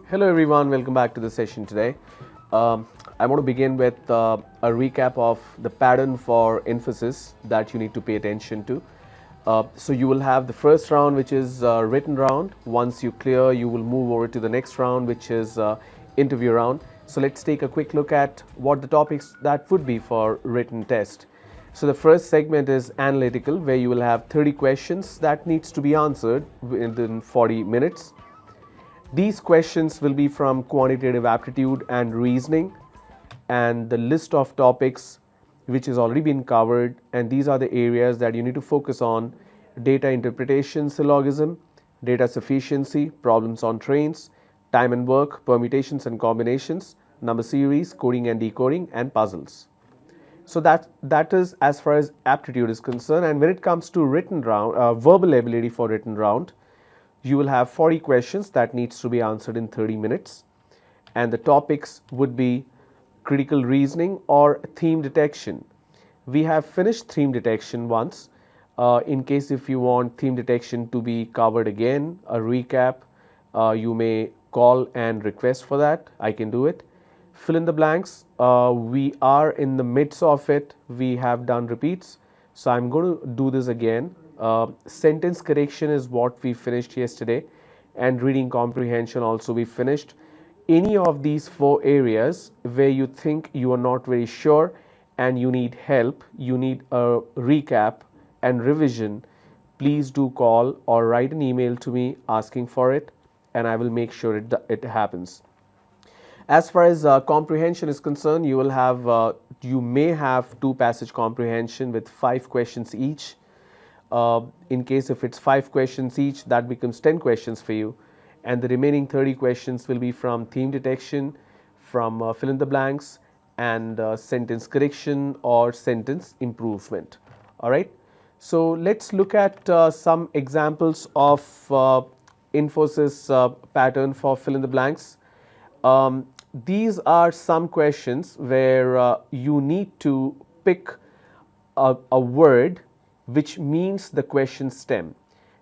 Hello everyone, welcome back to the session today. I want to begin with a recap of the pattern for Infosys that you need to pay attention to. So you will have the first round, which is written round. Once you clear, you will move over to the next round, which is interview round. So let's take a quick look at what the topics that would be for written test. So the first segment is analytical, where you will have 30 questions that needs to be answered within 40 minutes. These questions will be from quantitative aptitude and reasoning, and the list of topics which has already been covered, and these are the areas that you need to focus on: data interpretation, syllogism, data sufficiency, problems on trains, time and work, permutations and combinations, number series, coding and decoding, and puzzles. So that is as far as aptitude is concerned. And when it comes to written round, verbal ability for written round, you will have 40 questions that needs to be answered in 30 minutes, and the topics would be critical reasoning or theme detection. We have finished theme detection once. In case if you want theme detection to be covered again, a recap, you may call and request for that. I can do it. Fill in the blanks. We are in the midst of it. We have done repeats, so I'm going to do this again. Sentence correction is what we finished yesterday, and reading comprehension also we finished. Any of these four areas where you think you are not very sure and you need help, you need a recap and revision, please do call or write an email to me asking for it, and I will make sure it happens. As far as comprehension is concerned, you may have two passage comprehension with 5 questions each. In case if it's 5 questions each, that becomes 10 questions for you, and the remaining 30 questions will be from theme detection, from fill in the blanks, and sentence correction or sentence improvement. All right, so let's look at some examples of Infosys pattern for fill in the blanks. These are some questions where you need to pick a word which means the question stem.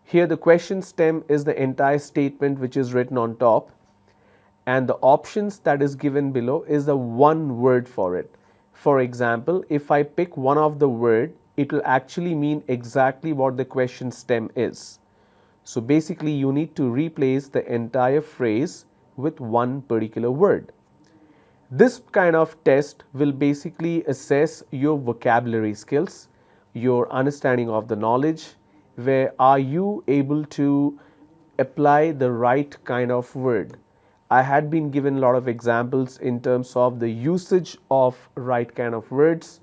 Here the question stem is the entire statement which is written on top, and the options that is given below is the one word for it. For example, if I pick one of the word, it will actually mean exactly what the question stem is. So basically you need to replace the entire phrase with one particular word. This kind of test will basically assess your vocabulary skills, your understanding of the knowledge, where are you able to apply the right kind of word. I had been given a lot of examples in terms of the usage of right kind of words.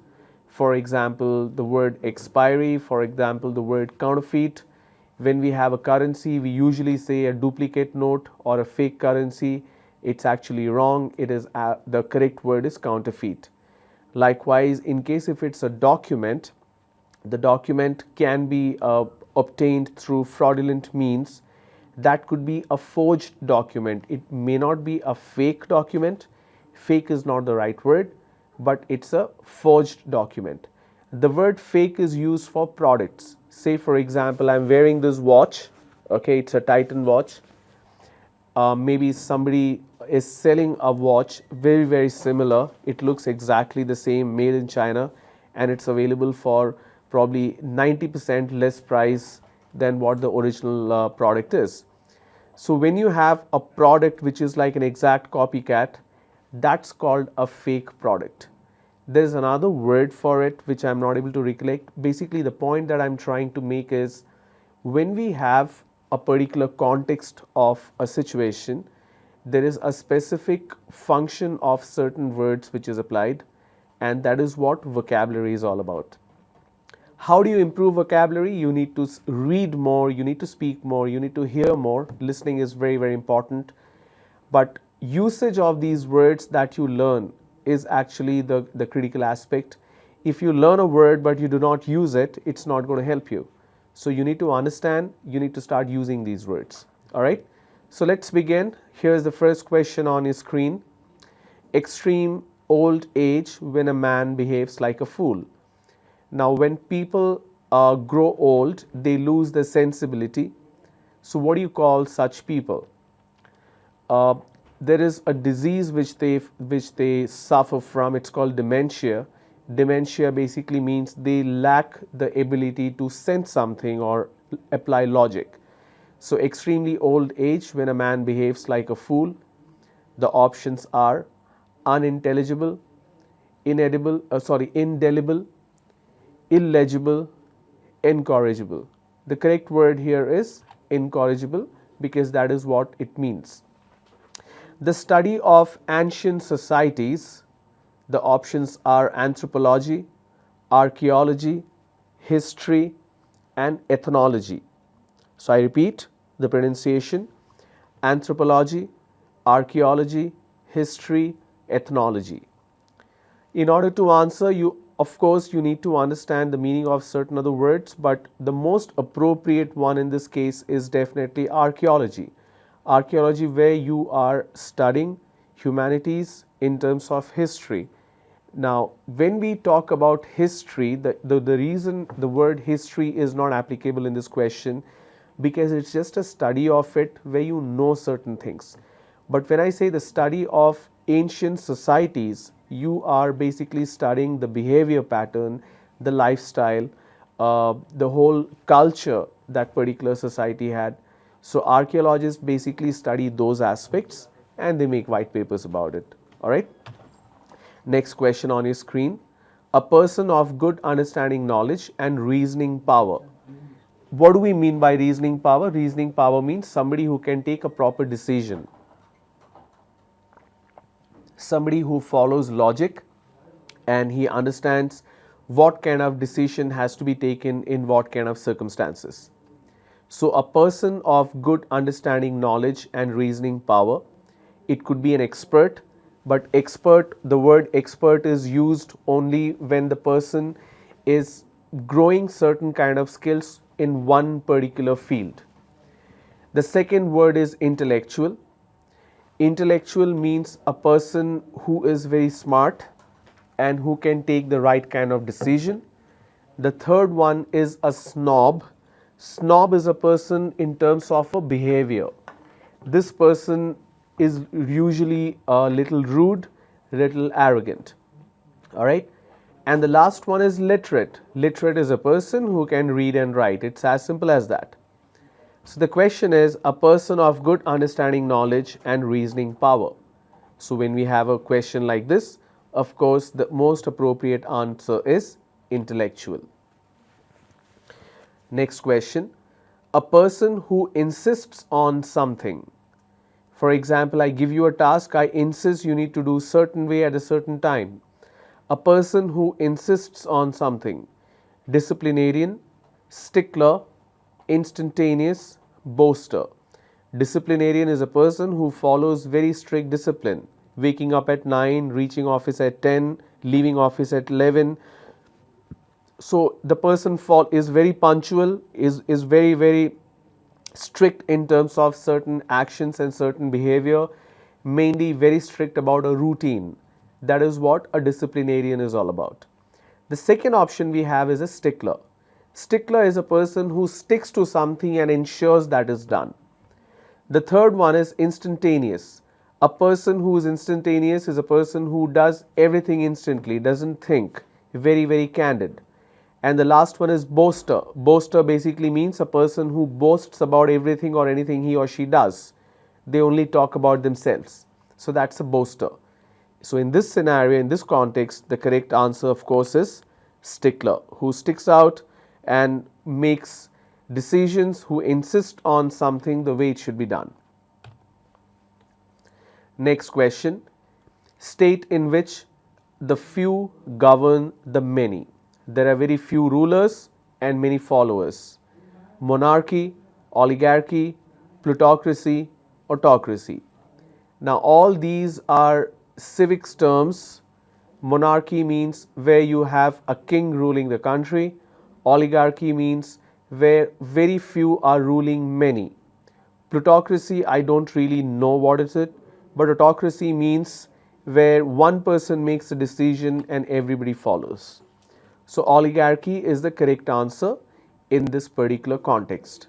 For example, the word expiry, for example, the word counterfeit. When we have a currency, we usually say a duplicate note or a fake currency. It's actually wrong. It is the correct word is counterfeit. Likewise, in case if it's a document, the document can be obtained through fraudulent means. That could be a forged document. It may not be a fake document. Fake is not the right word, but it's a forged document. The word fake is used for products. Say for example, I'm wearing this watch. Okay, it's a Titan watch. Maybe somebody is selling a watch very similar. It looks exactly the same, made in China, and it's available for probably 90% less price than what the original product is. So when you have a product which is like an exact copycat, that's called a fake product. There's another word for it which I'm not able to recollect. Basically the point that I'm trying to make is, when we have a particular context of a situation, there is a specific function of certain words which is applied, and that is what vocabulary is all about. How do you improve vocabulary? You need to read more, you need to speak more, you need to hear more. Listening is very important, but usage of these words that you learn is actually the critical aspect. If you learn a word but you do not use it, it's not going to help you. So you need to understand, you need to start using these words. All right, so let's begin. Here's the first question on your screen. Extreme old age when a man behaves like a fool. Now when people grow old, they lose their sensibility. So what do you call such people? there is a disease which they suffer from. It's called dementia. Dementia basically means they lack the ability to sense something or apply logic. So extremely old age, when a man behaves like a fool, the options are unintelligible, indelible, illegible, incorrigible. The correct word here is incorrigible because that is what it means. The study of ancient societies, the options are anthropology, archaeology, history, and ethnology. So I repeat the pronunciation: anthropology, archaeology, history, ethnology. In order to answer, of course you need to understand the meaning of certain other words, but the most appropriate one in this case is definitely archaeology. Archaeology, where you are studying humanities in terms of history. Now, when we talk about history, the reason the word history is not applicable in this question, because it's just a study of it where you know certain things. But when I say the study of ancient societies, you are basically studying the behavior pattern, the lifestyle, the whole culture that particular society had. So archaeologists basically study those aspects and they make white papers about it. All right. Next question on your screen: a person of good understanding, knowledge, and reasoning power. What do we mean by reasoning power? Reasoning power means somebody who can take a proper decision, somebody who follows logic and he understands what kind of decision has to be taken in what kind of circumstances. So a person of good understanding, knowledge, and reasoning power, it could be an expert, but expert, the word expert is used only when the person is growing certain kind of skills in one particular field. The second word is intellectual. Intellectual means a person who is very smart and who can take the right kind of decision. The third one is a snob. Snob is a person in terms of a behavior. This person is usually a little rude, little arrogant. All right. And the last one is literate. Literate is a person who can read and write. It's as simple as that. So the question is a person of good understanding, knowledge, and reasoning power. So when we have a question like this, of course, the most appropriate answer is intellectual. Next question: a person who insists on something. For example, I give you a task, I insist you need to do certain way at a certain time. A person who insists on something. Disciplinarian, stickler, instantaneous, boaster. Disciplinarian is a person who follows very strict discipline, waking up at 9, reaching office at 10, leaving office at 11. So the person is very punctual, is very strict in terms of certain actions and certain behavior, mainly very strict about a routine. That is what a disciplinarian is all about. The second option we have is a stickler. Stickler is a person who sticks to something and ensures that is done. The third one is instantaneous. A person who is instantaneous is a person who does everything instantly, doesn't think, very candid. And the last one is boaster. Boaster basically means a person who boasts about everything or anything he or she does. They only talk about themselves. So that's a boaster. So in this scenario, in this context, the correct answer of course is stickler, who sticks out and makes decisions, who insist on something the way it should be done. Next question: state in which the few govern the many. There are very few rulers and many followers. Monarchy, oligarchy, plutocracy, autocracy. Now all these are civics terms. Monarchy means where you have a king ruling the country. Oligarchy means where very few are ruling many. Plutocracy, I don't really know what is it, but autocracy means where one person makes a decision and everybody follows. So oligarchy is the correct answer in this particular context.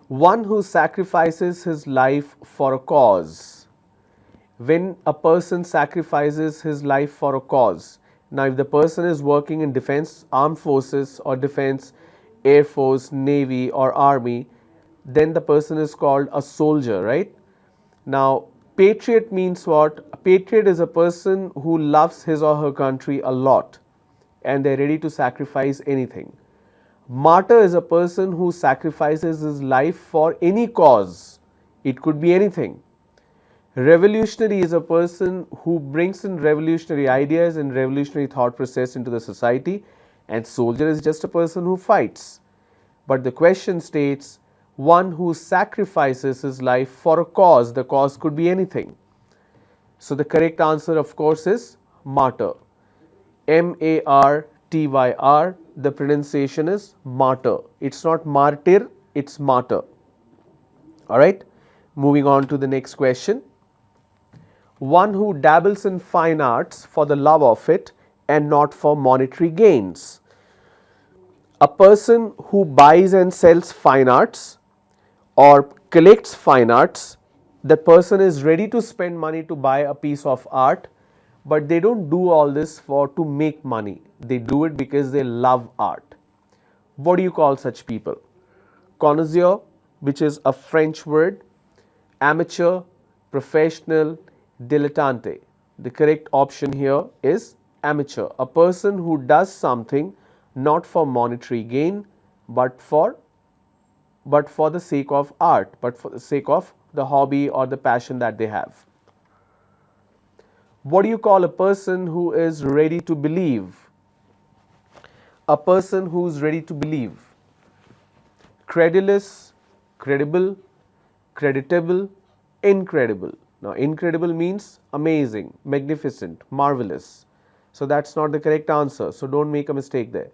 One who sacrifices his life for a cause. When a person sacrifices his life for a cause, now if the person is working in defense, armed forces or defense, air force, navy or army, then the person is called a soldier, right? Now, patriot means what? A patriot is a person who loves his or her country a lot and they're ready to sacrifice anything. Martyr is a person who sacrifices his life for any cause. It could be anything. Revolutionary is a person who brings in revolutionary ideas and revolutionary thought process into the society, and soldier is just a person who fights. But the question states, one who sacrifices his life for a cause. The cause could be anything. So the correct answer, of course, is martyr. M-A-R-T-Y-R. The pronunciation is martyr. It's not martyr, it's martyr. Alright, moving on to the next question. One who dabbles in fine arts for the love of it and not for monetary gains. A person who buys and sells fine arts or collects fine arts, that person is ready to spend money to buy a piece of art, but they don't do all this to make money. They do it because they love art. What do you call such people? Connoisseur, which is a French word, amateur, professional, dilettante. The correct option here is amateur, a person who does something not for monetary gain, but for the sake of art, but for the sake of the hobby or the passion that they have. What do you call a person who is ready to believe? A person who is ready to believe. Credulous, credible, creditable, incredible. Now, incredible means amazing, magnificent, marvelous. So that's not the correct answer. So don't make a mistake there.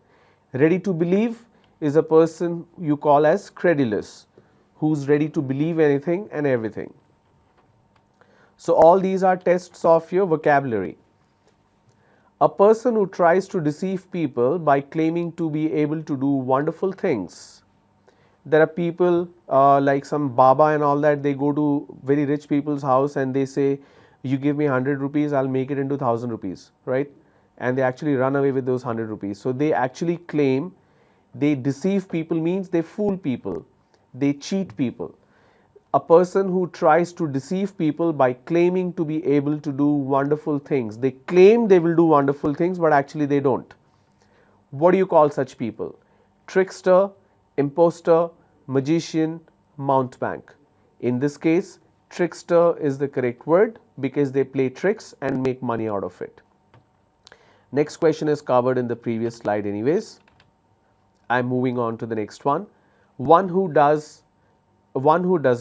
Ready to believe is a person you call as credulous, who's ready to believe anything and everything. So all these are tests of your vocabulary. A person who tries to deceive people by claiming to be able to do wonderful things. There are people like some Baba and all that, they go to very rich people's house and they say, you give me 100 rupees, I'll make it into 1000 rupees, right? And they actually run away with those 100 rupees. So they actually claim, they deceive people means they fool people, they cheat people. A person who tries to deceive people by claiming to be able to do wonderful things. They claim they will do wonderful things, but actually they don't. What do you call such people? Trickster, imposter, magician, mountebank. In this case, trickster is the correct word because they play tricks and make money out of it. Next question is covered in the previous slide anyways. I am moving on to the next one. One who does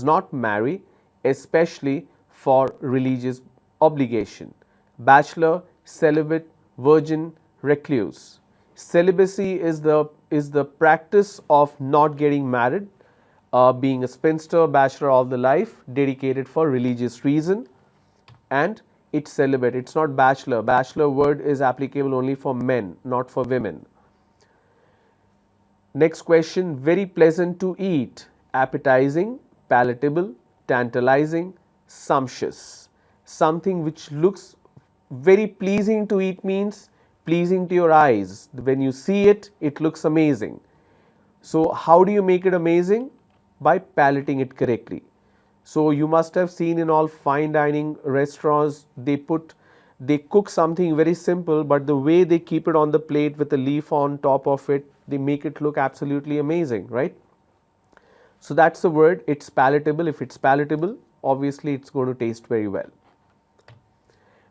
not marry, especially for religious obligation. Bachelor, celibate, virgin, recluse. Celibacy is the practice of not getting married, being a spinster, bachelor all the life, dedicated for religious reason, and it's celibate. It's not bachelor. Bachelor word is applicable only for men, not for women. Next question, very pleasant to eat. Appetizing, palatable, tantalizing, sumptuous. Something which looks very pleasing to eat means pleasing to your eyes. When you see it, it looks amazing. So how do you make it amazing? By palating it correctly. So you must have seen in all fine dining restaurants, they cook something very simple, but the way they keep it on the plate with a leaf on top of it, they make it look absolutely amazing, right? So that's the word, it's palatable. If it's palatable, obviously it's going to taste very well.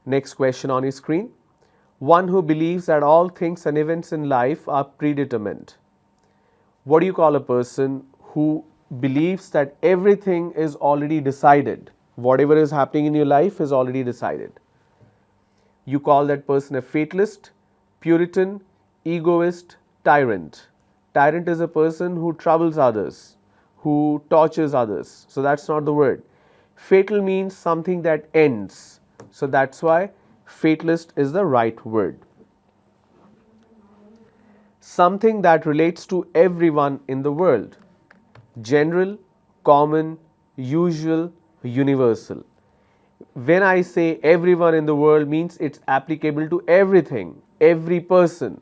Next question on your screen. One who believes that all things and events in life are predetermined. What do you call a person who believes that everything is already decided? Whatever is happening in your life is already decided. You call that person a fatalist, Puritan, egoist, tyrant. Tyrant is a person who troubles others, who tortures others. So that's not the word. Fatal means something that ends. So that's why fatalist is the right word. Something that relates to everyone in the world. General, common, usual, universal. When I say everyone in the world means it's applicable to everything, every person.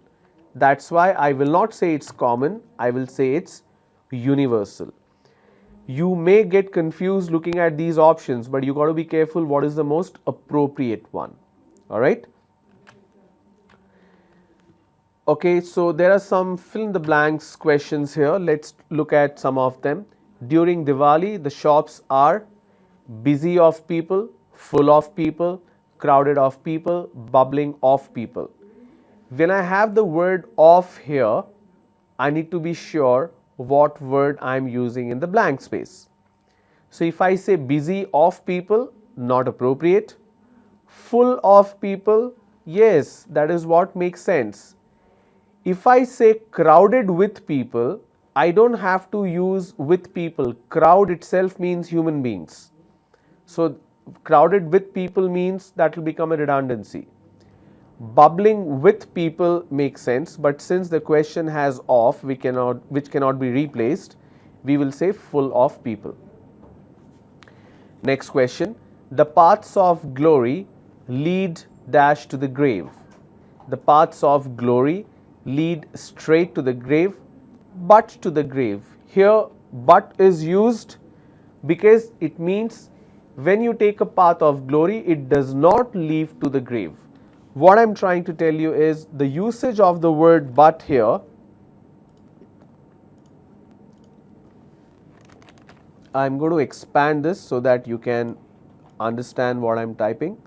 That's why I will not say it's common, I will say it's universal. You may get confused looking at these options, but you got to be careful what is the most appropriate one. All right. Okay, so there are some fill in the blanks questions here. Let's look at some of them. During Diwali, the shops are busy of people, full of people, crowded of people, bubbling of people. When I have the word of here, I need to be sure what word I am using in the blank space. So if I say busy of people, not appropriate. Full of people, yes, that is what makes sense. If I say crowded with people, I don't have to use with people. Crowd itself means human beings. So crowded with people means that will become a redundancy. Bubbling with people makes sense, but since the question has of, which cannot be replaced, we will say full of people. Next question. The paths of glory lead dash to the grave. The paths of glory lead straight to the grave, but to the grave. Here, but is used because it means when you take a path of glory, it does not lead to the grave. What I am trying to tell you is the usage of the word but here, I am going to expand this so that you can understand what I am typing.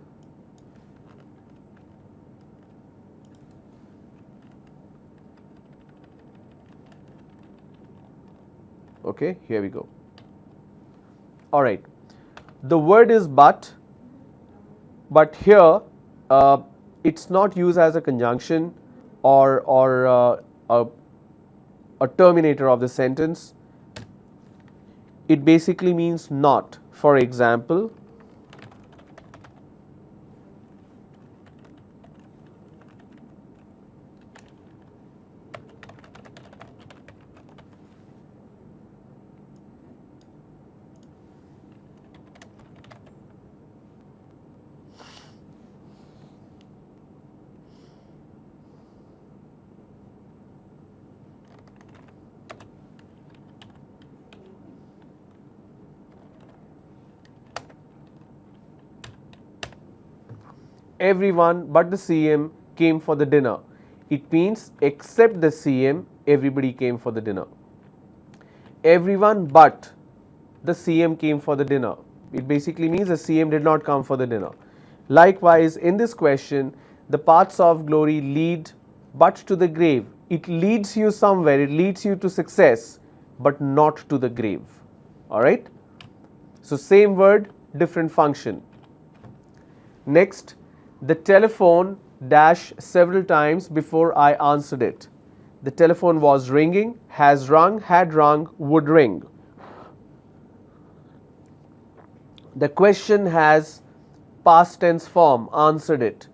Okay, here we go. All right, the word is but here it's not used as a conjunction or a terminator of the sentence. It basically means not. For example, everyone but the CM came for the dinner. It means except the CM, everybody came for the dinner. Everyone but the CM came for the dinner. It basically means the CM did not come for the dinner. Likewise, in this question, the paths of glory lead but to the grave. It leads you somewhere, it leads you to success, but not to the grave. All right. So same word, different function. Next, the telephone dash several times before I answered it. The telephone was ringing, has rung, had rung, would ring. The question has past tense form, answered it.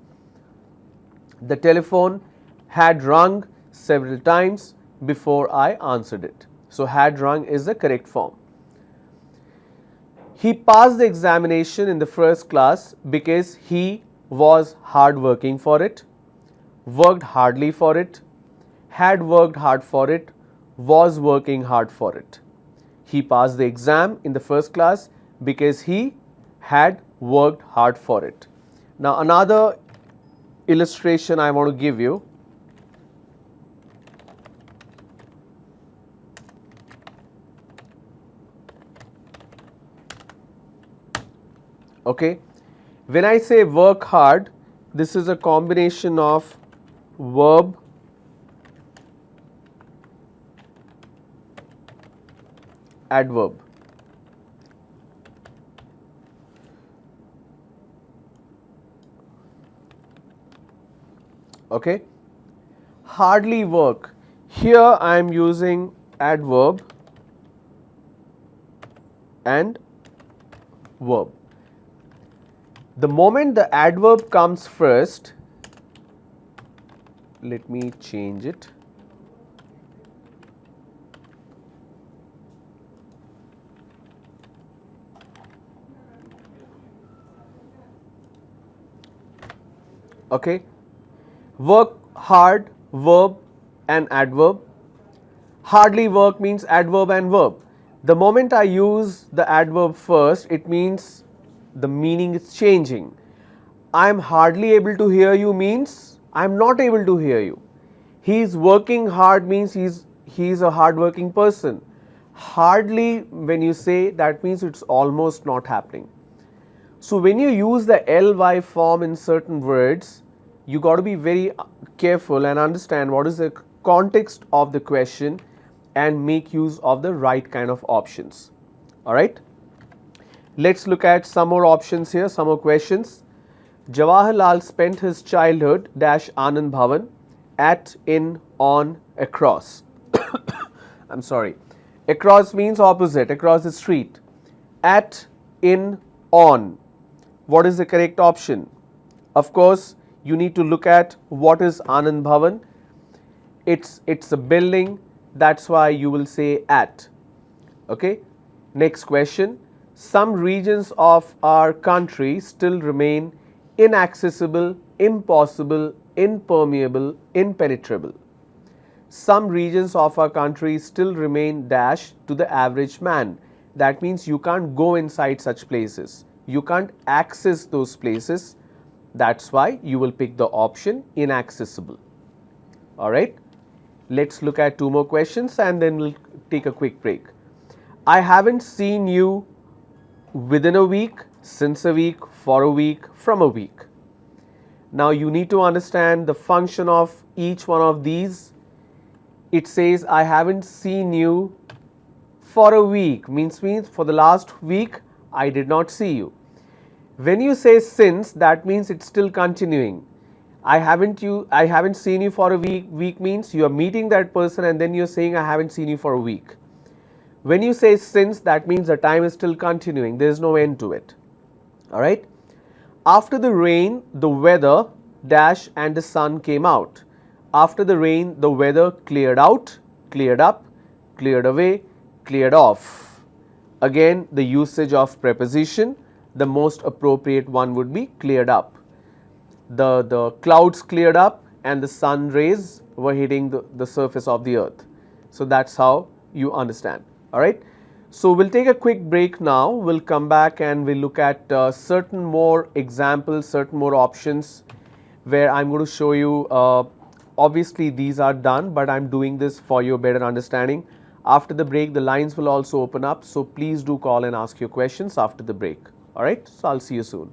The telephone had rung several times before I answered it. So had rung is the correct form. He passed the examination in the first class because he was hard working for it, worked hardly for it, had worked hard for it, was working hard for it. He passed the exam in the first class because he had worked hard for it. Now another illustration I want to give you. Okay. When I say work hard, this is a combination of verb adverb. Okay. Hardly work. Here I am using adverb and verb. The moment the adverb comes first, let me change it. Okay, work hard, verb and adverb. Hardly work means adverb and verb. The moment I use the adverb first, it means the meaning is changing. I am hardly able to hear you means I am not able to hear you. He is working hard means he is a hardworking person. Hardly, when you say, that means it's almost not happening. So when you use the ly form in certain words, you got to be very careful and understand what is the context of the question and make use of the right kind of options. All right. Let's look at some more options here, some more questions. Jawaharlal spent his childhood dash Anand Bhavan at, in, on, across. I'm sorry. Across means opposite, across the street. At, in, on. What is the correct option? Of course, you need to look at what is Anand Bhavan. It's a building, that's why you will say at. Okay. Next question. Some regions of our country still remain inaccessible, impossible, impermeable, impenetrable. Some regions of our country still remain dash to the average man. That means you can't go inside such places. You can't access those places. That's why you will pick the option inaccessible. All right. Let's look at two more questions and then we'll take a quick break. I haven't seen you within a week, since a week, for a week, from a week. Now you need to understand the function of each one of these. It says I haven't seen you for a week, means for the last week I did not see you. When you say since, that means it's still continuing. I haven't seen you for a week means you are meeting that person and then you're saying I haven't seen you for a week. When you say since, that means the time is still continuing, there is no end to it. All right. After the rain, the weather dash and the sun came out. After the rain, the weather cleared out, cleared up, cleared away, cleared off. Again, the usage of preposition, the most appropriate one would be cleared up. The clouds cleared up and the sun rays were hitting the surface of the earth. So that's how you understand. All right. So we'll take a quick break now. We'll come back and we'll look at certain more examples, certain more options where I'm going to show you. Obviously, these are done, but I'm doing this for your better understanding. After the break, the lines will also open up. So please do call and ask your questions after the break. All right. So I'll see you soon.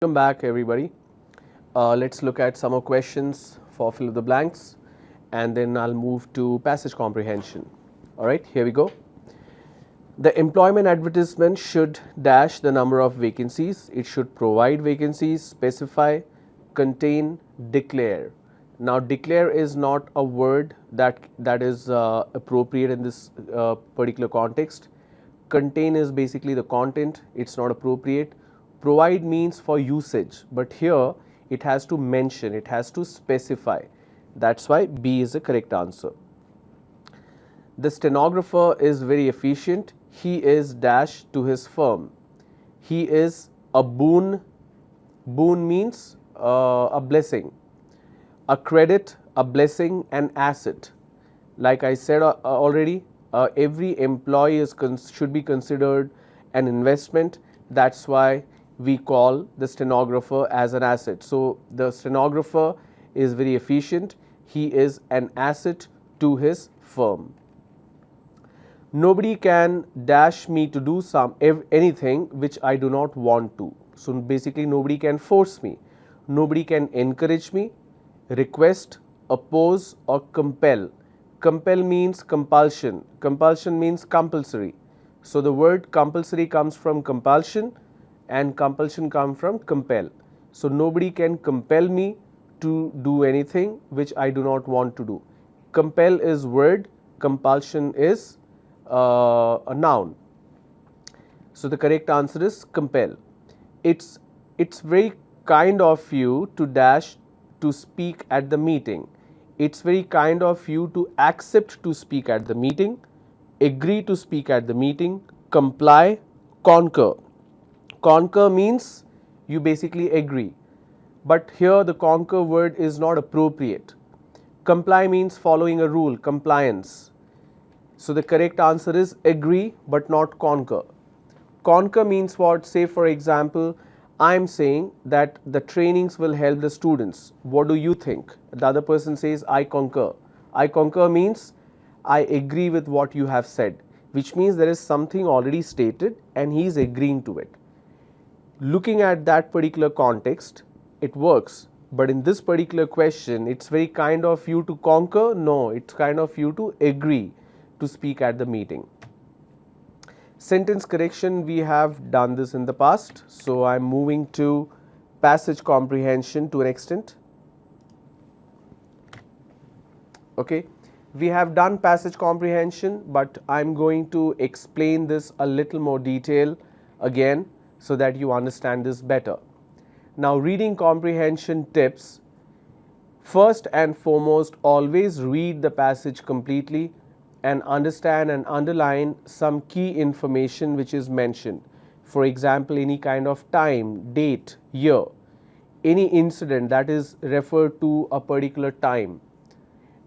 Welcome back, everybody. Let's look at some more questions for fill in the blanks, and then I'll move to passage comprehension. All right, here we go. The employment advertisement should dash the number of vacancies. It should provide vacancies, specify, contain, declare. Now, declare is not a word that is appropriate in this particular context. Contain is basically the content. It's not appropriate. Provide means for usage, but here it has to mention, it has to specify. That's why B is the correct answer. The stenographer is very efficient. He is dash to his firm. He is a boon. Boon means a blessing. A credit, a blessing, an asset. Like I said already, every employee should be considered an investment. That's why we call the stenographer as an asset. So, the stenographer is very efficient. He is an asset to his firm. Nobody can dash me to do anything which I do not want to. So, basically nobody can force me. Nobody can encourage me, request, oppose or compel. Compel means compulsion. Compulsion means compulsory. So, the word compulsory comes from compulsion and compulsion comes from compel. So, nobody can compel me to do anything which I do not want to do. Compel is word, compulsion is a noun. So, the correct answer is compel. It's very kind of you to dash to speak at the meeting. It's very kind of you to accept to speak at the meeting, agree to speak at the meeting, comply, concur. Concur means you basically agree, but here the concur word is not appropriate. Comply means following a rule, compliance. So, the correct answer is agree but not concur. Concur means what? Say for example, I am saying that the trainings will help the students. What do you think? The other person says I concur. I concur means I agree with what you have said, which means there is something already stated and he is agreeing to it. Looking at that particular context, it works, but in this particular question, it's very kind of you to concur. No, it's kind of you to agree to speak at the meeting. Sentence correction, we have done this in the past, so I'm moving to passage comprehension to an extent. Okay, we have done passage comprehension, but I'm going to explain this a little more detail again so that you understand this better. Now, reading comprehension tips. First and foremost, always read the passage completely and understand and underline some key information which is mentioned. For example, any kind of time, date, year, any incident that is referred to a particular time,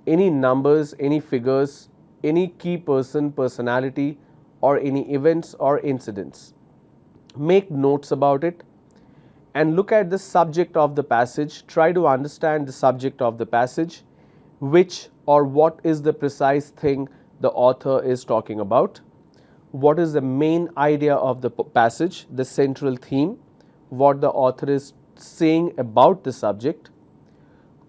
any numbers, any figures, any key person, personality, or any events or incidents. Make notes about it and look at the subject of the passage. Try to understand the subject of the passage, which or what is the precise thing the author is talking about. What is the main idea of the passage, the central theme, what the author is saying about the subject,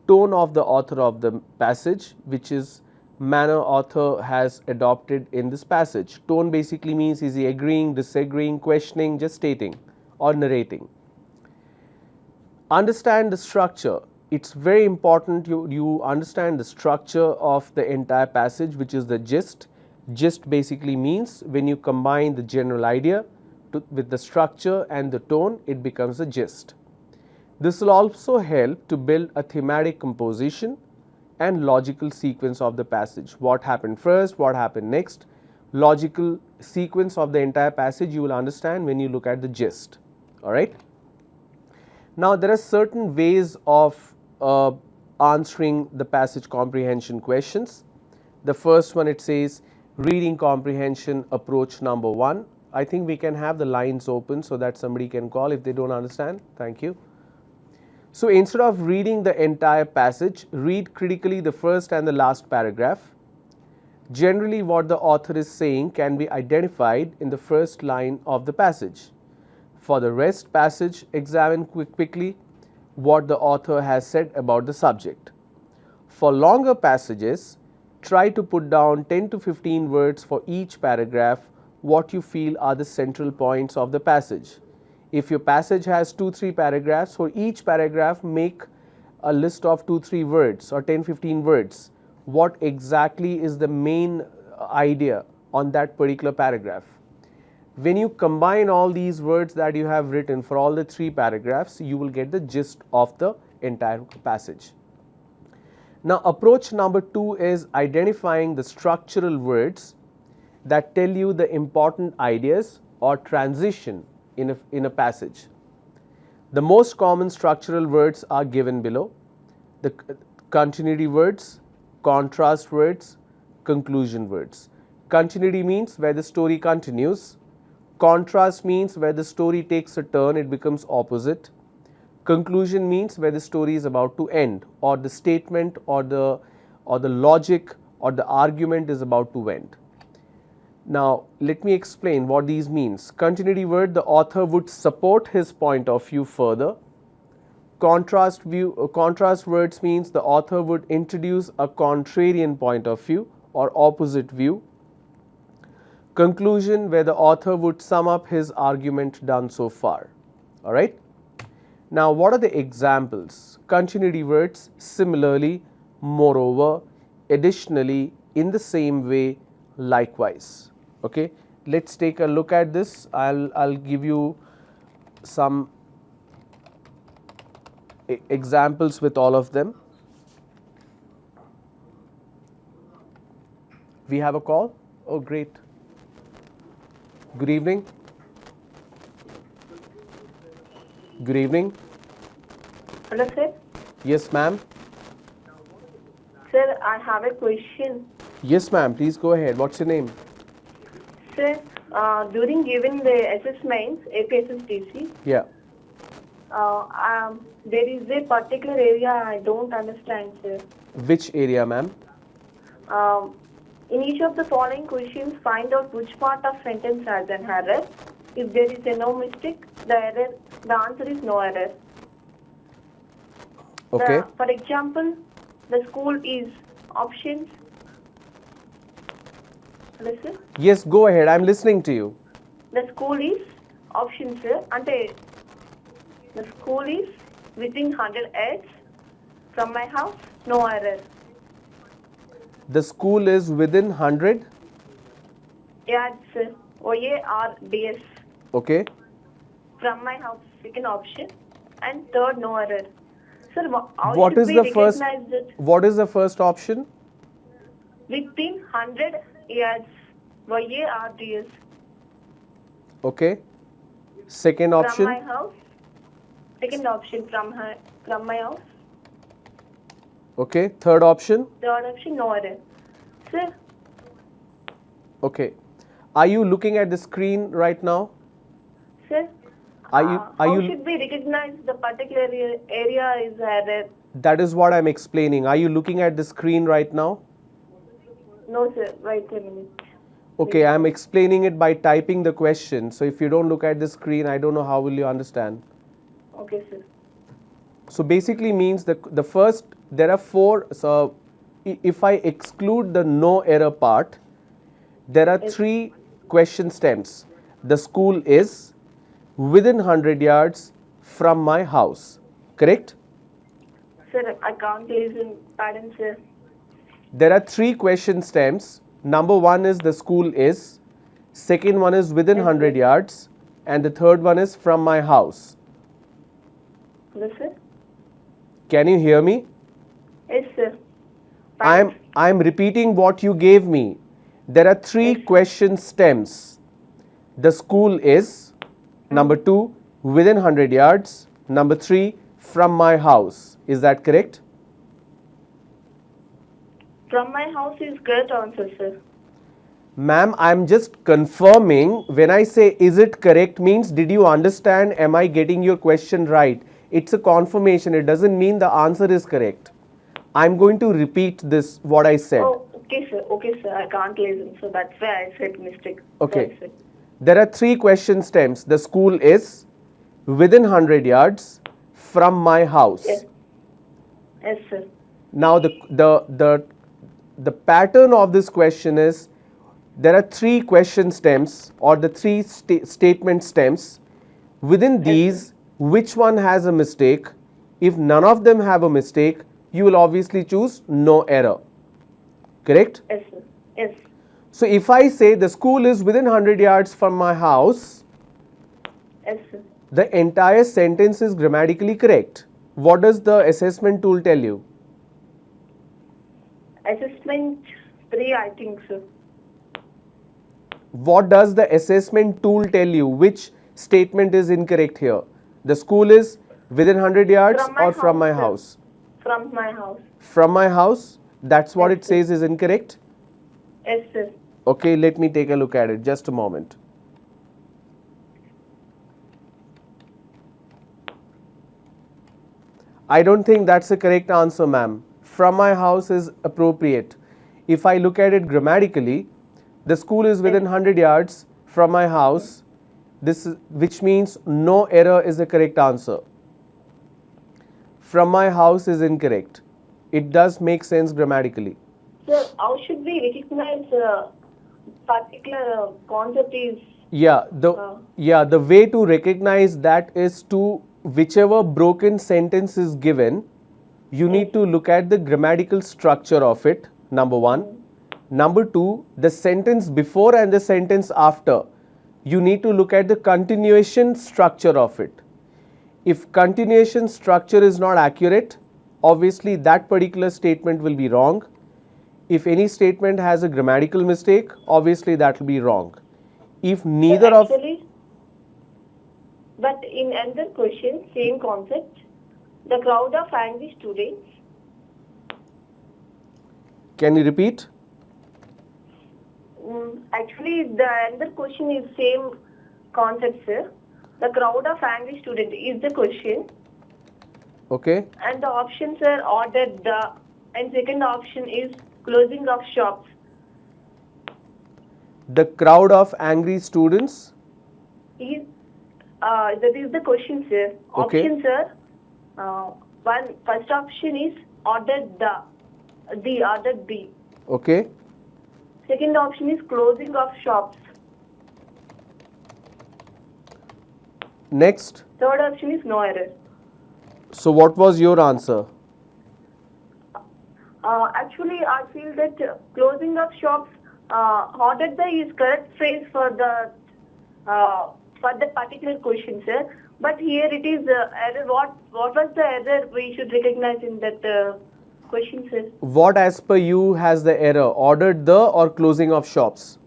tone of the author of the passage, which is manner author has adopted in this passage. Tone basically means is he agreeing, disagreeing, questioning, just stating or narrating. Understand the structure. It's very important you understand the structure of the entire passage, which is the gist. Gist basically means when you combine the general idea with the structure and the tone, it becomes a gist. This will also help to build a thematic composition and logical sequence of the passage. What happened first, what happened next, logical sequence of the entire passage you will understand when you look at the gist. All right. Now, there are certain ways of answering the passage comprehension questions. The first one, it says reading comprehension approach number 1. I think we can have the lines open so that somebody can call if they don't understand. Thank you. So, instead of reading the entire passage, read critically the first and the last paragraph. Generally, what the author is saying can be identified in the first line of the passage. For the rest passage, examine quickly what the author has said about the subject. For longer passages, try to put down 10 to 15 words for each paragraph what you feel are the central points of the passage. If your passage has 2-3 paragraphs, for each paragraph make a list of 2-3 words or 10-15 words. What exactly is the main idea on that particular paragraph? When you combine all these words that you have written for all the 3 paragraphs, you will get the gist of the entire passage. Now, approach number 2 is identifying the structural words that tell you the important ideas or transition in a passage. The most common structural words are given below: the continuity words, contrast words, conclusion words. Continuity means where the story continues. Contrast means where the story takes a turn, it becomes opposite. Conclusion means where the story is about to end, or the statement or the logic or the argument is about to end. Now, let me explain what these means. Continuity word, the author would support his point of view further. Contrast words means the author would introduce a contrarian point of view or opposite view. Conclusion, where the author would sum up his argument done so far. All right. Now, what are the examples? Continuity words: similarly, moreover, additionally, in the same way, likewise. Okay. Let's take a look at this. I'll give you some examples with all of them. We have a call? Oh, great. Good evening. Good evening. Hello, sir. Yes, ma'am. Sir, I have a question. Yes, ma'am. Please go ahead. What's your name? Sir, during giving the assessments, APSSDC, Yeah. there is a particular area I don't understand, sir. Which area, ma'am? In each of the following questions, find out which part of sentence has an error. If there is a no mistake, the answer is no error. Okay. For example, the school is options. Listen. Yes, go ahead. I'm listening to you. The school is options, sir. Ante the school is within 100 yards from my house, no error. The school is within 100. Yards, sir. OARDS. Okay. From my house, second option. And third, no error. Sir, how What should is we the first? recognize it? What is the first option? Within 100 yards. OARDS. Okay. Second option. From my house. Second option, from my house. Okay. Third option. Third option, no error. Sir, Okay. Are you looking at the screen right now? sir, Are how you? should we recognize the particular area is error? That is what I'm explaining. Are you looking at the screen right now? No, sir. Wait a minute. Okay, I'm explaining it by typing the question. So if you don't look at the screen, I don't know how will you understand. Okay, sir. So basically means the first, there are 4. So if I exclude the no error part, there are 3 question stems. The school is within 100 yards from my house. Correct? Sir, I can't listen. Pardon, sir. There are 3 question stems. Number 1 is the school is, second one is within 100 yards, and the third one is from my house. Hello, sir. Can you hear me? Yes, sir. I'm repeating what you gave me. There are 3 question stems. The school is, number 2, within 100 yards, number 3, from my house. Is that correct? From my house is correct answer, sir. Ma'am, I'm just confirming. When I say is it correct means did you understand, am I getting your question right? It's a confirmation. It doesn't mean the answer is correct. I'm going to repeat this, what I said. Oh, okay, sir. Okay, sir. I can't listen. So that's why I said mistake. Okay. Sorry, sir. There are 3 question stems. The school is, within 100 yards from my house. Yes. Yes, sir. Now the pattern of this question is there are three question stems or the three statement stems. Within these, which one has a mistake? If none of them have a mistake, you will obviously choose no error. Correct? Yes, sir. Yes. So if I say the school is within 100 yards from my house, Yes, sir. the entire sentence is grammatically correct. What does the assessment tool tell you? Assessment 3, I think, sir. What does the assessment tool tell you? Which statement is incorrect here? The school is within 100 yards From my or from house, my sir. house? From my house. From my house? That's what Yes, it says is incorrect? Yes, sir. Okay, let me take a look at it. Just a moment. I don't think that's the correct answer, ma'am. From my house is appropriate. If I look at it grammatically, the school is within 100 yards from my house, which means no error is the correct answer. From my house is incorrect. It does make sense grammatically. Sir, how should we recognize particular concept is The way to recognize that is to whichever broken sentence is given, you need to look at the grammatical structure of it, number one. Number two, the sentence before and the sentence after. You need to look at the continuation structure of it. If continuation structure is not accurate, obviously that particular statement will be wrong. If any statement has a grammatical mistake, obviously that will be wrong. If neither of... Actually, but in another question, same concept, the crowd of angry students. Can you repeat? Actually, the another question is same concept, sir. The crowd of angry students is the question. Okay. And the options are ordered the, and second option is closing of shops. The crowd of angry students. Is that is the question, sir. Okay. Option, sir. First option is ordered the ordered B. Okay. Second option is closing of shops. Next. Third option is no error. So what was your answer? Actually, I feel that closing of shops, ordered the is correct phrase for the particular question, sir. But here it is error. What was the error we should recognize in that question, sir? What as per you has the error? Ordered the or closing of shops?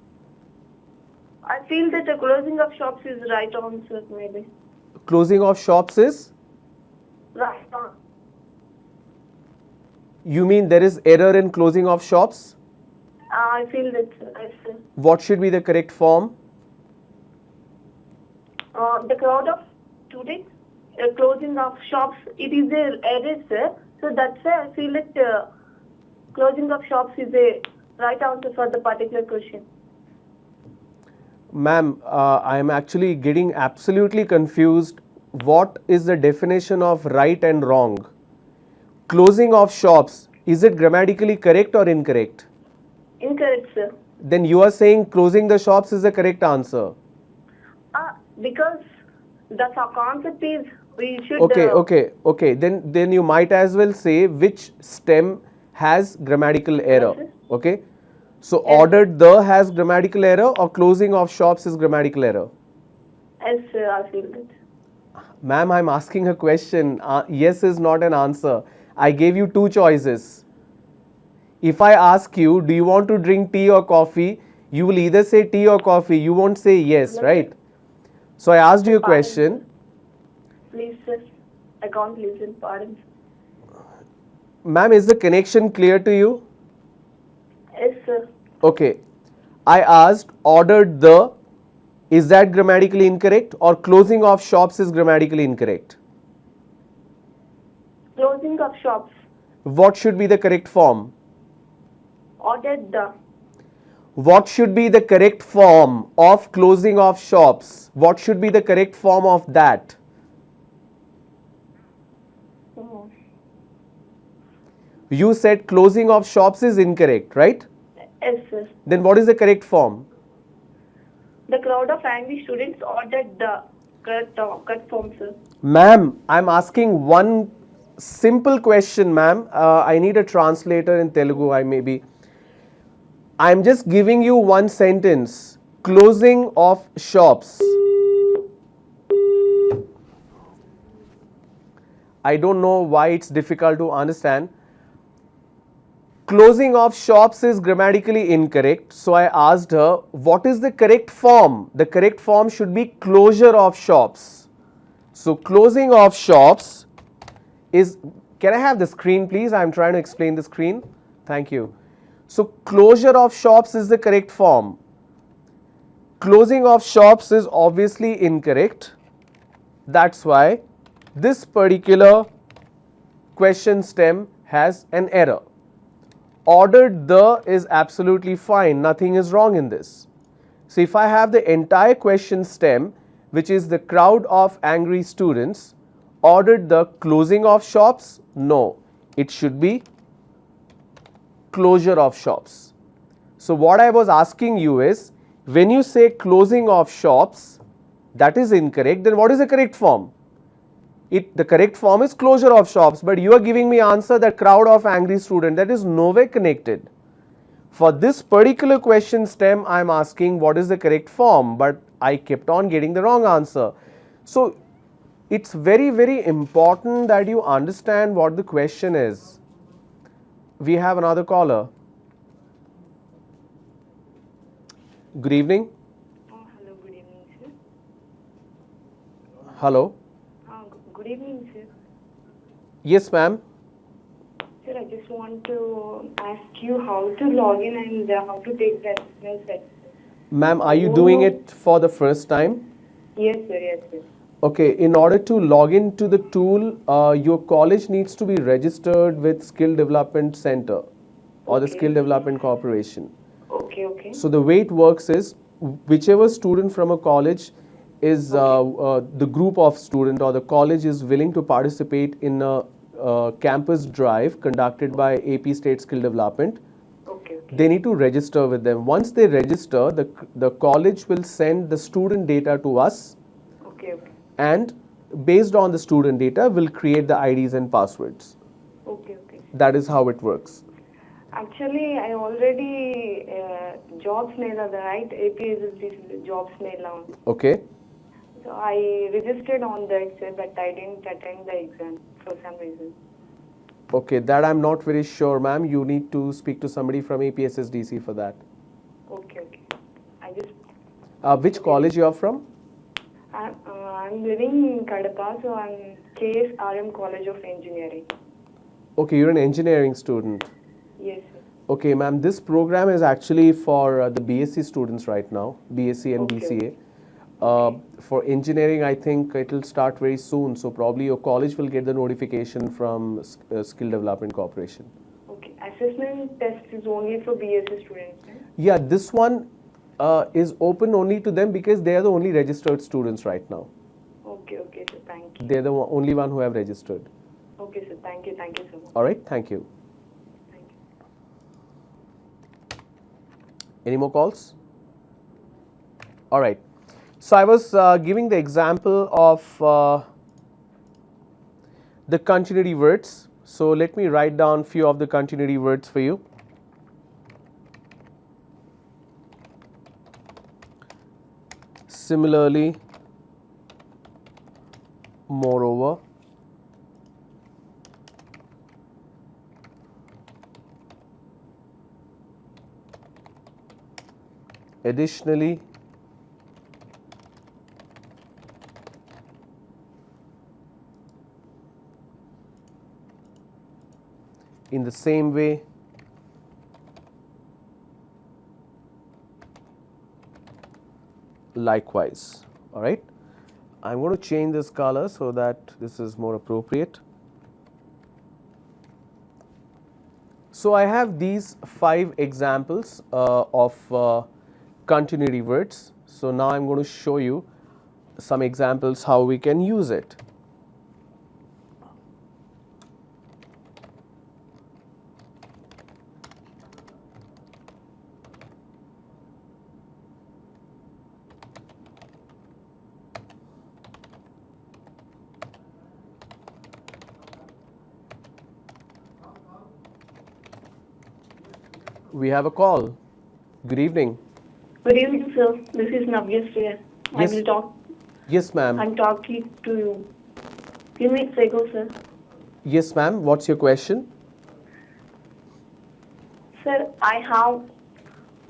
I feel that the closing of shops is right answer, maybe. Closing of shops is? Right on. You mean there is error in closing of shops? I feel that, yes, sir. What should be the correct form? The crowd of students, closing of shops, it is a error, sir. So that's why I feel that closing of shops is a right answer for the particular question. Ma'am, I am actually getting absolutely confused. What is the definition of right and wrong? Closing of shops, is it grammatically correct or incorrect? Incorrect, sir. Then you are saying closing the shops is the correct answer. Because the concept is we should... Okay. Then you might as well say which stem has grammatical error. Yes, Okay. So ordered the has grammatical error or closing of shops is grammatical error? Yes, sir, I feel that. Ma'am, I'm asking a question. Yes is not an answer. I gave you two choices. If I ask you, do you want to drink tea or coffee? You will either say tea or coffee. You won't say yes, No, right? So I asked you a Pardon, question. Please, sir. I can't listen. Pardon. Ma'am, is the connection clear to you? Yes, sir. Okay. I asked ordered the, is that grammatically incorrect, or closing of shops is grammatically incorrect? Closing of shops. What should be the correct form? Ordered the. What should be the correct form of closing of shops? What should be the correct form of that? You said closing of shops is incorrect, right? Yes, sir. Then what is the correct form? The crowd of angry students ordered the cut form, sir. Ma'am, I'm asking one simple question, ma'am. I need a translator in Telugu, I may be. I'm just giving you one sentence. Closing of shops. I don't know why it's difficult to understand. Closing of shops is grammatically incorrect. So I asked her, what is the correct form? The correct form should be closure of shops. So closing of shops is, can I have the screen please? I'm trying to explain the screen. Thank you. So closure of shops is the correct form. Closing of shops is obviously incorrect. That's why this particular question stem has an error. Ordered the is absolutely fine, nothing is wrong in this. So if I have the entire question stem, which is the crowd of angry students, ordered the closing of shops, no, it should be closure of shops. So what I was asking you is, when you say closing of shops, that is incorrect, then what is the correct form? The correct form is closure of shops, but you are giving me answer that crowd of angry student, that is nowhere connected. For this particular question stem, I am asking what is the correct form, but I kept on getting the wrong answer. So it's very, very important that you understand what the question is. We have another caller. Good evening. Hello, good evening, sir. Hello. Good evening, sir. Yes, ma'am. Sir, I just want to ask you how to log in and how to take the assessment set. Ma'am, are you doing it for the first time? Yes, sir. Yes, sir. Okay, in order to log into the tool, your college needs to be registered with Skill Development Center or the Okay. Skill Development Corporation. Okay, okay. So the way it works is, whichever student from a college is the group of student or the college is willing to participate in a campus drive conducted by AP State Skill Development, Okay, okay. they need to register with them. Once they register, the college will send the student data to us, Okay, okay. and based on the student data, we'll create the IDs and passwords. Okay, okay. That is how it works. Actually, I already jobs mail, right? APSSDC jobs mail now. Okay. So I registered on that, sir, but I didn't attend the exam for some reason. Okay, that I'm not very sure, ma'am. You need to speak to somebody from APSSDC for that. Okay, okay. I just Which college you are from? I'm living in Kadapa, so I'm KSRM College of Engineering. Okay, you're an engineering student. Yes, sir. Okay, ma'am, this program is actually for the BSc students right now, BSc and Okay, BCA. okay. For engineering, I think it will start very soon. So probably your college will get the notification from Skill Development Corporation. Okay. Assessment test is only for BSc students, right? Yeah, this one is open only to them because they are the only registered students right now. Okay, okay, sir. Thank you. They're the only one who have registered. Okay, sir. Thank you so much. All right, thank you. Thank you. Any more calls? All right. So I was giving the example of the continuity words. So let me write down few of the continuity words for you. Similarly, moreover, additionally, in the same way, likewise. All right. I'm going to change this color so that this is more appropriate. So I have these 5 examples of continuity words. So now I'm going to show you some examples how we can use it. We have a call. Good evening. Good evening, sir. This is Navya here. Yes. I will talk. Yes, ma'am. I'm talking to you. Few minutes ago, sir. Yes, ma'am. What's your question? Sir, I have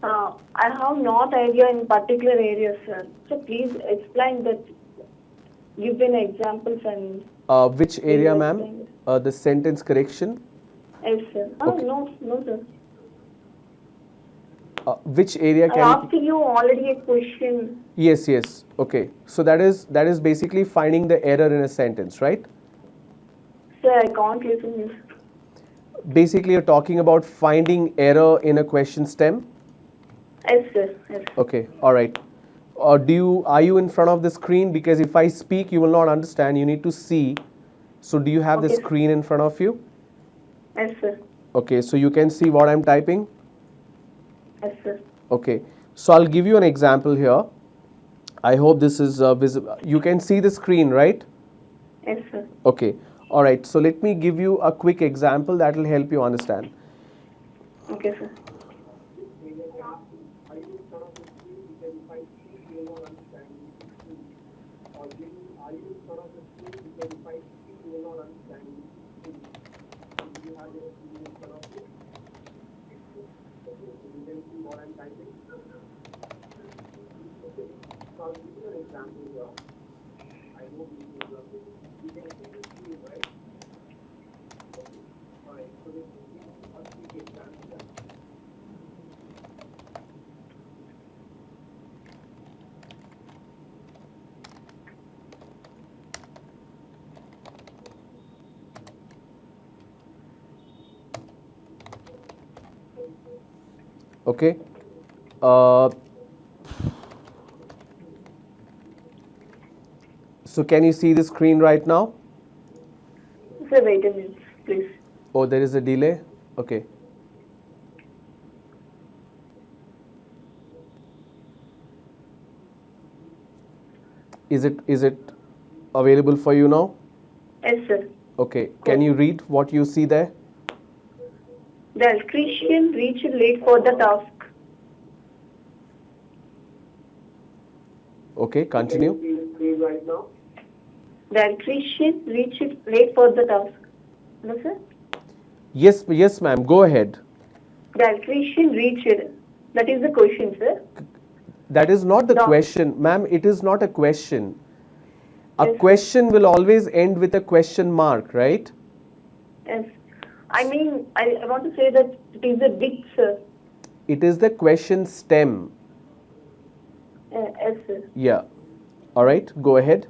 not idea in particular areas, sir. So please explain that. Give an examples and. Which area, Please ma'am? explain. The sentence correction. Yes, sir. Okay. No, sir. Which area I can asked you already a question. Yes, yes. Okay. So that is basically finding the error in a sentence, right? Sir, I can't listen you. Basically, you're talking about finding error in a question stem. Yes, sir. Yes. Okay. All right. Are you in front of the screen? Because if I speak, you will not understand. You need to see. So do you have the Okay. screen in front of you? Yes, sir. Okay. So you can see what I'm typing. Yes, sir. Okay. So I'll give you an example here. I hope this is visible. You can see the screen, right? Yes, sir. Okay. All right. So let me give you a quick example that will help you understand. Okay, sir. Okay. So can you see the screen right now? Sir, wait a minute, please. Oh, there is a delay? Okay. Is it available for you now? Yes, sir. Okay. Can you read what you see there? The electrician reached late for the task. Okay, continue. The electrician reached late for the task. No, sir? Yes, ma'am. Go ahead. The electrician reached. That is the question, sir. That is not the No. question, ma'am. It is not a question. A Yes. question will always end with a question mark, right? Yes. I mean, I want to say that it is a big, sir. It is the question stem. Yes, sir. Yeah. All right. Go ahead.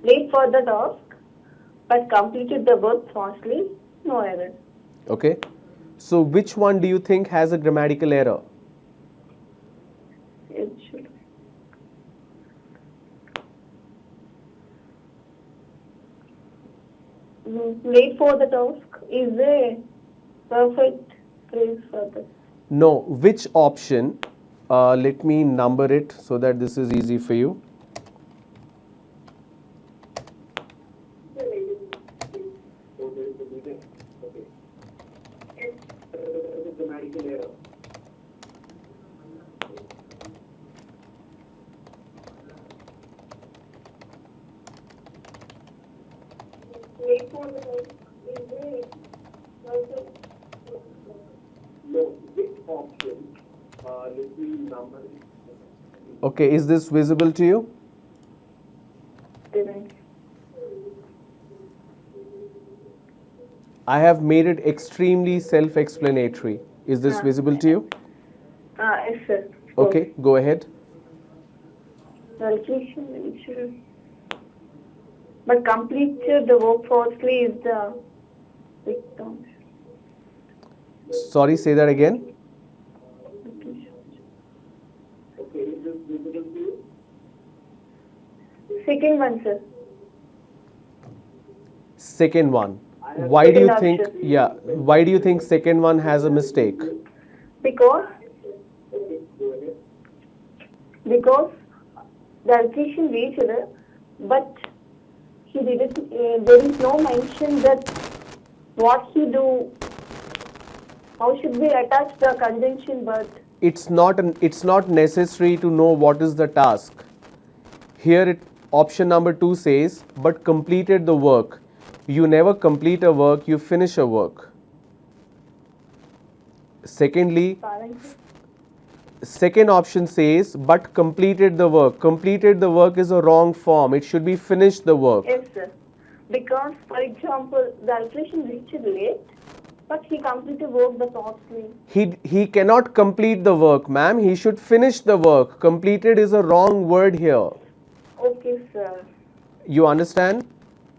Late for the task, but completed the work fastly. No error. Okay. So which one do you think has a grammatical error? It should. Late for the task is a perfect phrase for this. No. Which option? Let me number it so that this is easy for you. Late for the task is a perfect. No, which option? Let me number it. Okay. Is this visible to you? Didn't. I have made it extremely self-explanatory. Is this visible to you? Yes, sir. Okay. Go ahead. The electrician reached. But completed the work fastly is the victim. Sorry, say that again. Okay, is this visible to you? Second one, sir. Second one. Why do you Second think? option. Yeah. Why do you think second one has a mistake? Because Okay, go ahead. because the electrician reached, but he didn't. There is no mention that what he do How should we attach the conjunction but? It's not necessary to know what is the task. Here option number 2 says, but completed the work. You never complete a work, you finish a work. Secondly, second option says, but completed the work. Completed the work is a wrong form. It should be finished the work. Yes, sir. Because, for example, the electrician reached late, but he completed work the fastly. He cannot complete the work, ma'am. He should finish the work. Completed is a wrong word here. Okay, sir. You understand?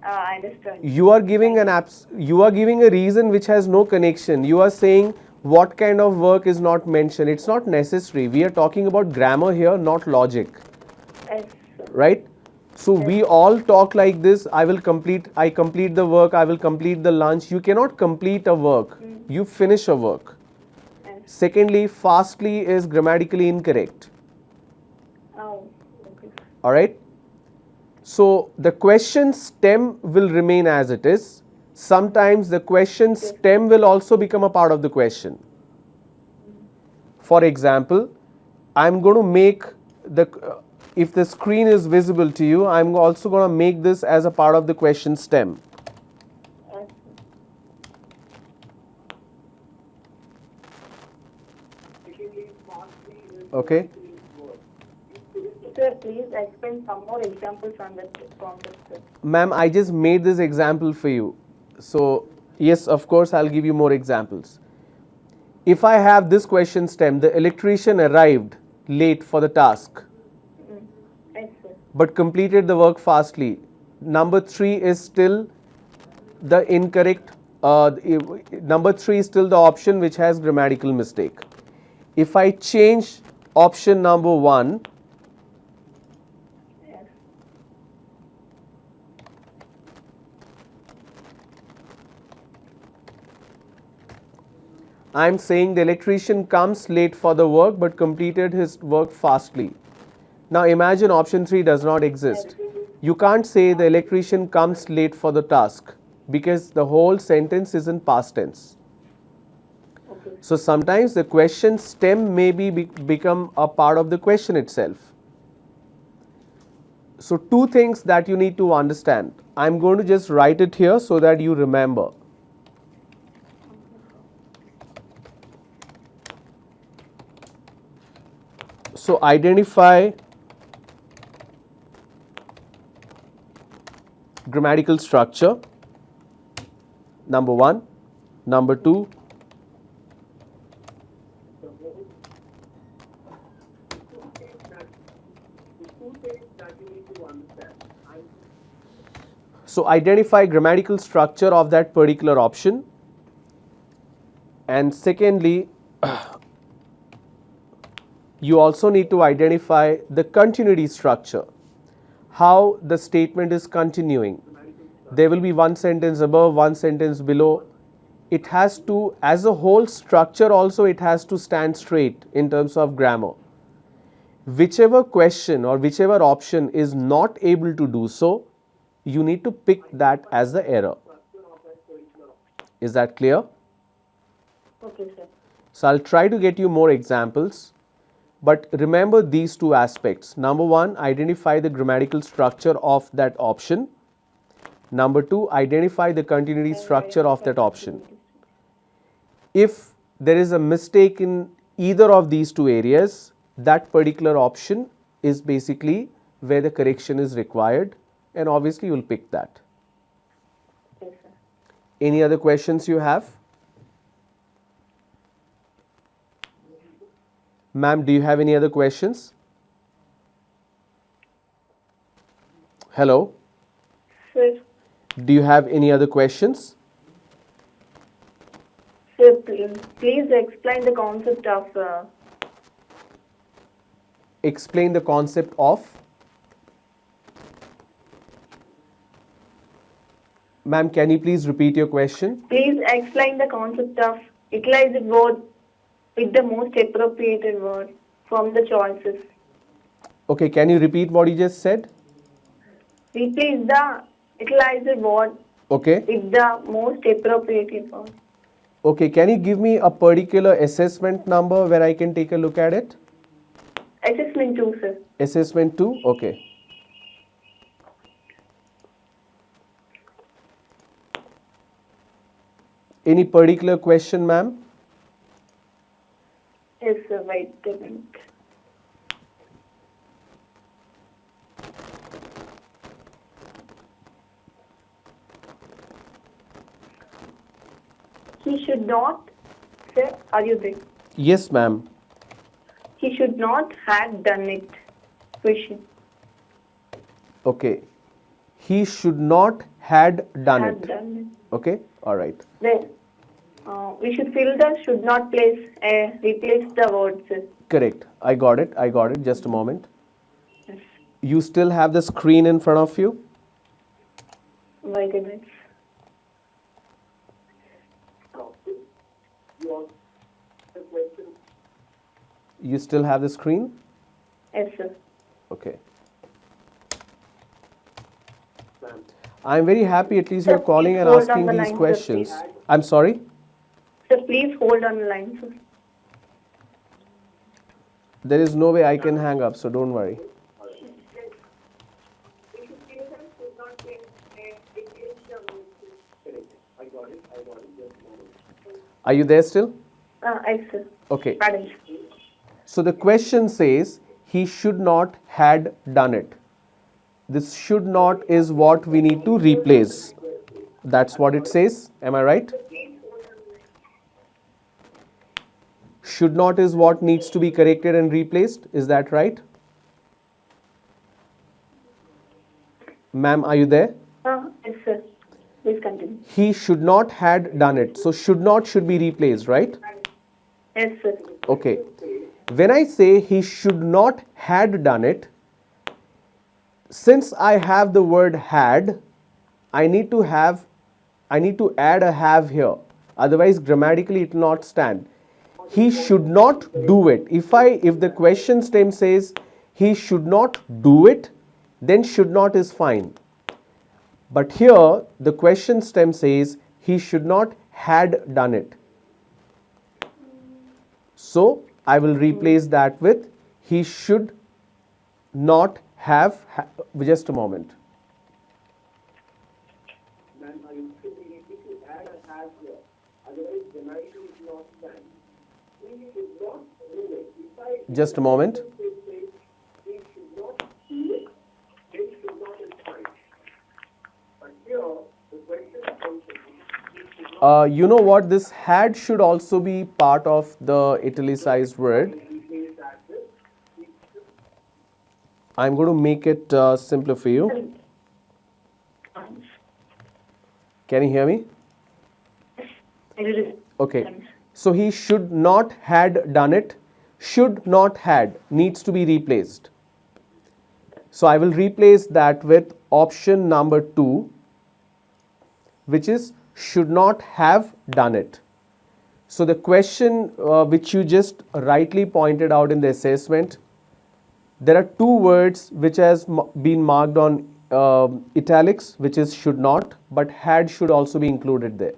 I understand. You are giving a reason which has no connection. You are saying what kind of work is not mentioned. It's not necessary. We are talking about grammar here, not logic. Yes, sir. Right? So we all talk like this. I complete the work. I will complete the lunch. You cannot complete a work. You finish a work. Yes. Secondly, fastly is grammatically incorrect. Oh, okay. All right. So the question stem will remain as it is. Sometimes the question stem will also become a part of the question. For example, I'm going to make if the screen is visible to you, I'm also going to make this as a part of the question stem. Yes. Okay. Sir, please explain some more examples on that concept, sir. Ma'am, I just made this example for you. So, yes, of course, I'll give you more examples. If I have this question stem, the electrician arrived late for the task, Yes, sir. but completed the work fastly. Number 3 is still the incorrect, number 3 is still the option which has grammatical mistake. If I change option number 1, Yes. I am saying the electrician comes late for the work but completed his work fastly. Now imagine option 3 does not exist. You can't say the electrician comes late for the task because the whole sentence is in past tense. Okay. So sometimes the question stem may become a part of the question itself. So 2 things that you need to understand. I'm going to just write it here so that you remember. So identify grammatical structure, number 1. Number 2, so identify grammatical structure of that particular option. And secondly, you also need to identify the continuity structure, how the statement is continuing. There will be one sentence above, one sentence below. It has to, as a whole structure also, it has to stand straight in terms of grammar. Whichever question or whichever option is not able to do so, you need to pick that as the error. Is that clear? Okay, sir. So I'll try to get you more examples. But remember these 2 aspects. Number 1, identify the grammatical structure of that option. Number 2, identify the continuity structure of that option. If there is a mistake in either of these 2 areas, that particular option is basically where the correction is required, and obviously you will pick that. Yes, sir. Any other questions you have? Ma'am, do you have any other questions? Hello? Sir, Do you have any other questions? sir, please explain the concept of Explain the concept of. Ma'am, can you please repeat your question? Please explain the concept of utilize the word with the most appropriate word from the choices. Okay, can you repeat what you just said? Replace the utilize the word Okay. with the most appropriate word. Okay, can you give me a particular assessment number where I can take a look at it? Assessment 2, sir. Assessment 2, okay. Any particular question, ma'am? Yes, sir. Wait a minute. He should not, sir, are you there? Yes, ma'am. He should not have done it. Question. Okay. He should not had done Have it. done it. Okay, all right. Then, we should fill the should not replace the word, sir. Correct. I got it. I got it. Just a moment. Yes. You still have the screen in front of you? Wait a minute. The question, You still have the screen? Yes, sir. Okay. ma'am. I'm very happy at least you're Sir, calling please and hold on asking the these line, sir, questions. please. I'm sorry? Sir, please hold on the line, sir. There is no way I can hang up, so don't worry. Correct. I got it. Just a moment. Are you there still? Yes, sir. Okay. Pardon. So the question says he should not had done it. This should not is what we need to replace. That's what it says. Am I right? Should not is what needs to be corrected and replaced. Is that right? Ma'am, are you there? Yes, sir. Please continue. He should not had done it. So should not should be replaced, right? Yes, sir. Okay. When I say he should not had done it, since I have the word had, I need to add a have here. Otherwise, grammatically it will not stand. He should not do it. If the question stem says he should not do it, then should not is fine. But here the question stem says he should not had done it. So I will replace that with he should not have. Just a moment. Ma'am, I should be need to add a have here. Otherwise, grammatically it will not stand. We should not do it. If I Just a moment. say we should not do it, then should not is fine. But here, the question comes You know what? This had should also be part of the italicized word. replace that with I'm going to make it simpler for you. Can you hear me? Okay. So he should not had done it. Should not had needs to be replaced. So I will replace that with option number 2, which is should not have done it. So the question which you just rightly pointed out in the assessment, there are two words which has been marked on italics, which is should not, but had should also be included there.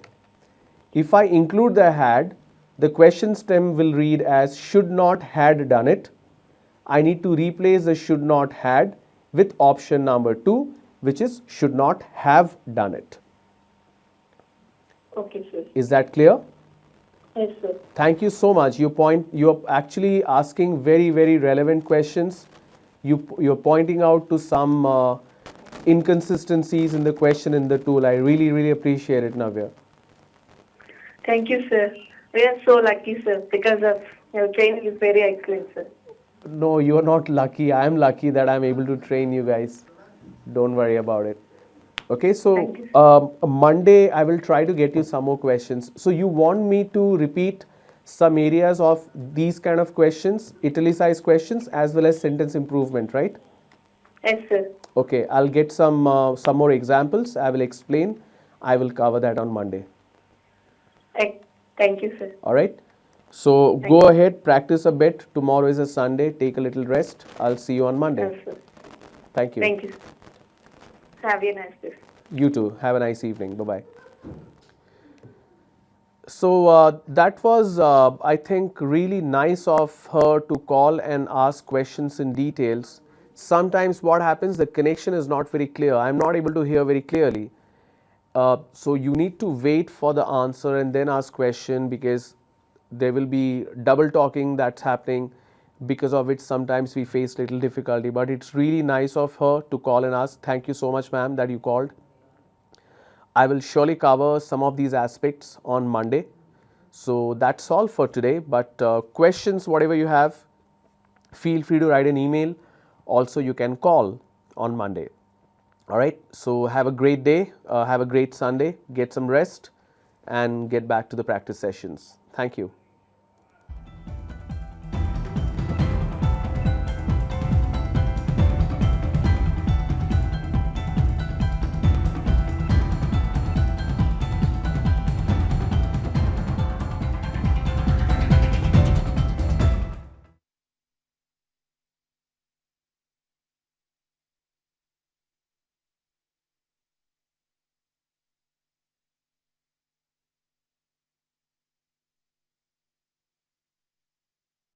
If I include the had, the question stem will read as should not had done it. I need to replace the should not had with option number 2, which is should not have done it. Okay, sir. Is that clear? Yes, sir. Thank you so much. You're actually asking very, very relevant questions. You're pointing out to some inconsistencies in the question in the tool. I really, really appreciate it, Navya. Thank you, sir. We are so lucky, sir, because of your training is very excellent, sir. No, you're not lucky. I'm lucky that I'm able to train you guys. Don't worry about it. Okay, so Thank you. Monday I will try to get you some more questions. So you want me to repeat some areas of these kind of questions, italicized questions, as well as sentence improvement, right? Yes, sir. Okay, I'll get some more examples. I will explain. I will cover that on Monday. Thank you, sir. All right. So go ahead, practice a bit. Tomorrow is a Sunday. Take a little rest. I'll see you on Monday. Yes, sir. Thank you. Thank you. Have a nice day. You too. Have a nice evening. Bye-bye. So that was, I think, really nice of her to call and ask questions in details. Sometimes what happens, the connection is not very clear. I'm not able to hear very clearly. So you need to wait for the answer and then ask question, because there will be double talking that's happening, because of which sometimes we face little difficulty. But it's really nice of her to call and ask. Thank you so much, ma'am, that you called. I will surely cover some of these aspects on Monday. So that's all for today. But questions, whatever you have, feel free to write an email. Also, you can call on Monday. All right. So have a great day. Have a great Sunday. Get some rest and get back to the practice sessions. Thank you.